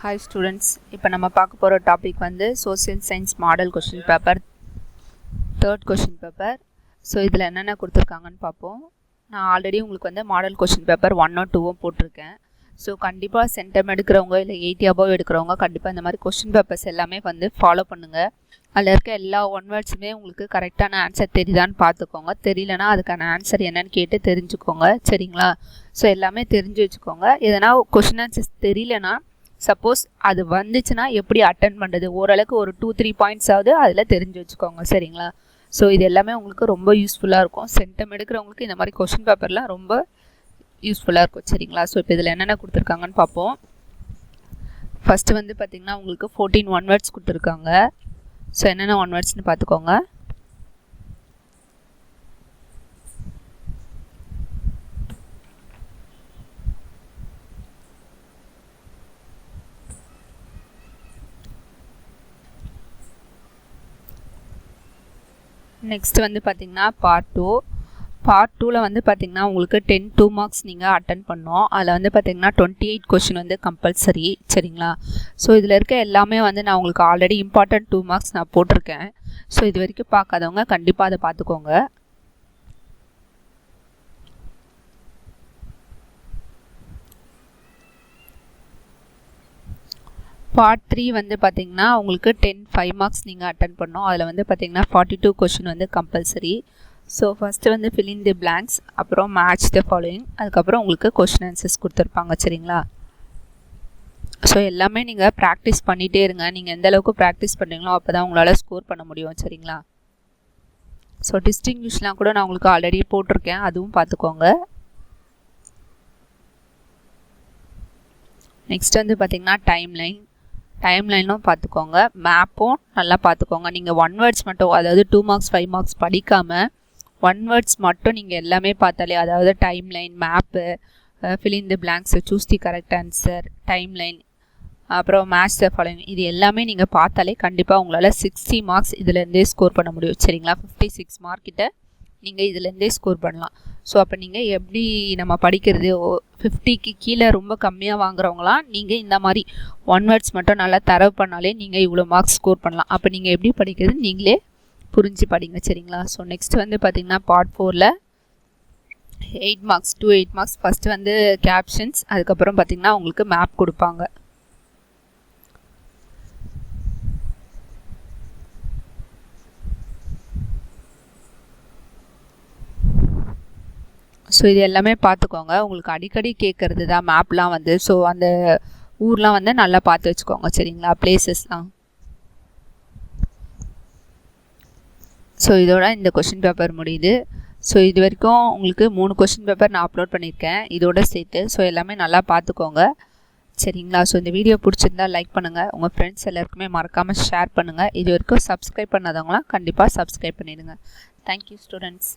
Hi students, இப்போ நம்ம பார்க்க போற டாபிக் வந்து social science model question paper third question paper. So இதில் என்னென்ன கொடுத்துருக்காங்கன்னு பார்ப்போம். நான் ஆல்ரெடி உங்களுக்கு வந்து மாடல் கொஷின் பேப்பர் 1 or 2 போட்டிருக்கேன். ஸோ கண்டிப்பாக சென்டம் எடுக்கிறவங்க இல்லை 80 above எடுக்கிறவங்க கண்டிப்பாக இந்த மாதிரி கொஷின் பேப்பர்ஸ் எல்லாமே வந்து ஃபாலோ பண்ணுங்கள். அதில் இருக்க எல்லா ஒன் வேர்ட்ஸுமே உங்களுக்கு கரெக்டான ஆன்சர் தெரியுதான்னு பார்த்துக்கோங்க. தெரியலனா அதுக்கான ஆன்சர் என்னன்னு கேட்டு தெரிஞ்சுக்கோங்க, சரிங்களா? ஸோ எல்லாமே தெரிஞ்சு வச்சுக்கோங்க. எதனா கொஷின் ஆன்சர்ஸ் தெரியலனா சப்போஸ் அது வந்துச்சுன்னா எப்படி அட்டன் பண்ணுறது, ஓரளவுக்கு ஒரு 2-3 பாயிண்ட்ஸ் ஆகுது அதில் தெரிஞ்சு வச்சுக்கோங்க, சரிங்களா? ஸோ இது எல்லாமே உங்களுக்கு ரொம்ப யூஸ்ஃபுல்லாக இருக்கும். சென்டம் எடுக்கிறவங்களுக்கு இந்த மாதிரி கொஷின் பேப்பர்லாம் ரொம்ப யூஸ்ஃபுல்லாக இருக்கும், சரிங்களா? ஸோ இப்போ இதில் என்னென்ன கொடுத்துருக்காங்கன்னு பார்ப்போம். ஃபஸ்ட்டு வந்து பார்த்திங்கன்னா உங்களுக்கு 14 ஒன் வேர்ட்ஸ் கொடுத்துருக்காங்க. ஸோ என்னென்ன ஒன் வேர்ட்ஸ்னு பார்த்துக்கோங்க. நெக்ஸ்ட் வந்து பார்த்திங்கன்னா பார்ட் 2ல் வந்து பார்த்திங்கன்னா உங்களுக்கு 10 மார்க்ஸ் நீங்கள் அட்டன் பண்ணோம். அதில் வந்து பார்த்திங்கன்னா 28 கொஷின் வந்து கம்பல்சரி, சரிங்களா? ஸோ இதில் இருக்க எல்லாமே வந்து நான் உங்களுக்கு ஆல்ரெடி இம்பார்ட்டன்ட் 2 மார்க்ஸ் நான் போட்டிருக்கேன். ஸோ இது வரைக்கும் பார்க்காதவங்க கண்டிப்பாக அதை பார்த்துக்கோங்க. பார்ட் 3 வந்து பார்த்திங்கன்னா உங்களுக்கு 5 மார்க்ஸ் நீங்கள் அட்டன் பண்ணோம். அதில் வந்து பார்த்திங்கன்னா 42 கொஷின் வந்து கம்பல்சரி. ஸோ ஃபஸ்ட்டு வந்து fill in the blanks, அப்புறம் மேட்ச் த ஃபாலோயிங், அதுக்கப்புறம் உங்களுக்கு கொஷின் ஆன்சர்ஸ் கொடுத்துருப்பாங்க, சரிங்களா? ஸோ எல்லாமே நீங்கள் ப்ராக்டிஸ் பண்ணிகிட்டே இருங்க. நீங்கள் எந்த அளவுக்கு ப்ராக்டிஸ் பண்ணுறீங்களோ அப்போ தான் உங்களால் ஸ்கோர் பண்ண முடியும், சரிங்களா? ஸோ டிஸ்டிங்விஷ்லாம் கூட நான் உங்களுக்கு ஆல்ரெடி போட்டிருக்கேன், அதுவும் பார்த்துக்கோங்க. நெக்ஸ்ட் வந்து பார்த்திங்கன்னா டைம்லைனும் பார்த்துக்கோங்க. மேப்பும் நல்லா பார்த்துக்கோங்க. நீங்கள் ஒன் வேர்ட்ஸ் மட்டும், அதாவது 2 மார்க்ஸ் 5 மார்க்ஸ் படிக்காமல் ஒன் வேர்ட்ஸ் மட்டும் நீங்கள் எல்லாமே பார்த்தாலே, அதாவது timeline, map, fill in the blanks, choose the correct answer, timeline, அப்புறம் மேட்ச் த ஃபாலோயிங், இது எல்லாமே நீங்கள் பார்த்தாலே கண்டிப்பாக உங்களால் 60 மார்க்ஸ் இதிலேருந்தே ஸ்கோர் பண்ண முடியும், சரிங்களா? 56 மார்க் கிட்ட நீங்கள் இதிலேருந்தே ஸ்கோர் பண்ணலாம். ஸோ அப்போ நீங்கள் எப்படி நம்ம படிக்கிறது, 50க்கு கீழே ரொம்ப கம்மியாக வாங்குறவங்களாம் நீங்கள் இந்த மாதிரி ஒன் வேர்ட்ஸ் மட்டும் நல்லா தரவு பண்ணாலே நீங்கள் இவ்வளோ மார்க்ஸ் ஸ்கோர் பண்ணலாம். அப்போ நீங்கள் எப்படி படிக்கிறது நீங்களே புரிஞ்சு படிங்க, சரிங்களா? ஸோ நெக்ஸ்ட் வந்து பார்த்திங்கன்னா பார்ட் 4ல் 8 மார்க்ஸ் 8 மார்க்ஸ். ஃபஸ்ட்டு வந்து கேப்ஷன்ஸ், அதுக்கப்புறம் பார்த்திங்கன்னா உங்களுக்கு மேப் கொடுப்பாங்க. ஸோ இது எல்லாமே பார்த்துக்கோங்க. உங்களுக்கு அடிக்கடி கேட்குறது தான் மேப்லாம் வந்து. ஸோ அந்த ஊர்லாம் வந்து நல்லா பார்த்து வச்சுக்கோங்க, சரிங்களா? பிளேசஸ்லாம். ஸோ இதோட இந்த கொஷின் பேப்பர் முடியுது. ஸோ இது வரைக்கும் உங்களுக்கு 3 கொஷின் பேப்பர் நான் அப்லோட் பண்ணியிருக்கேன் இதோட சேர்த்து. ஸோ எல்லாமே நல்லா பார்த்துக்கோங்க, சரிங்களா? ஸோ இந்த வீடியோ பிடிச்சிருந்தா லைக் பண்ணுங்கள், உங்கள் ஃப்ரெண்ட்ஸ் எல்லாருக்குமே மறக்காமல் ஷேர் பண்ணுங்கள். இது வரைக்கும் சப்ஸ்கிரைப் பண்ணாதவங்களாம் கண்டிப்பாக சப்ஸ்கிரைப் பண்ணிடுங்க. Thank you students.